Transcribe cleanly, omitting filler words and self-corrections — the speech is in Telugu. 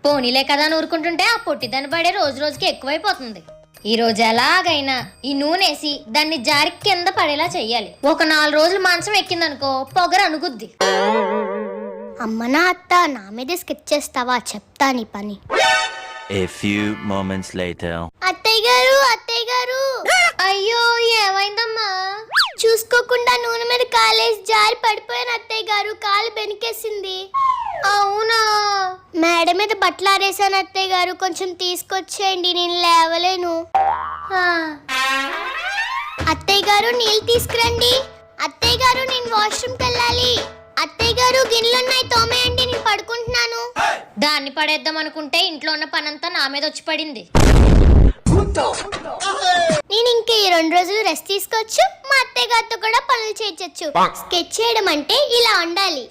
పోనీలే కదా అని ఊరుకుంటుంటే ఆ పొట్టిదాన్ని పడే రోజు రోజుకి ఎక్కువైపోతుంది. ఈ రోజు ఎలాగైనా ఈ నూనెసి దాన్ని జారి కింద పడేలా చెయ్యాలి. ఒక 4 రోజులు మంచం ఎక్కిందనుకో పొగరు అనుగుద్ది. అమ్మ నా అత్త నా మీద స్కెచ్ చేస్తావా, చెప్తా నీ పని. A few moments later. అత్తయ్య గారు అయ్యో ఏమైందమ్మా? చూసుకోకుండా నూనె మీద కాలేసి జారి పడిపోయాను అత్తయ్య గారు, కాలు బెనికేసింది. అవునా? మేడ మీద బట్టలు ఆరేసాను అత్తయ్య గారు, కొంచెం తీసుకొచ్చేయండి, నేను లేవలేను. అత్తయ్య గారు నీళ్ళు తీసుకురండి. అత్తయ్య గారు నేను వాష్రూమ్కి వెళ్ళాలి. అత్తయ్య గారు గిన్నెలున్నాయి తోమేయండి, నేను పడుకుంటున్నాను. దాన్ని పడేద్దాం అనుకుంటే ఇంట్లో ఉన్న పనంతా నా మీద వచ్చి పడింది. నేను ఇంకా ఈ 2 రోజులు రెస్ట్ తీసుకోవచ్చు, మా అత్తయ్య గారితో కూడా పనులు చేయించచ్చు. స్కెచ్ చేయడం అంటే ఇలా ఉండాలి.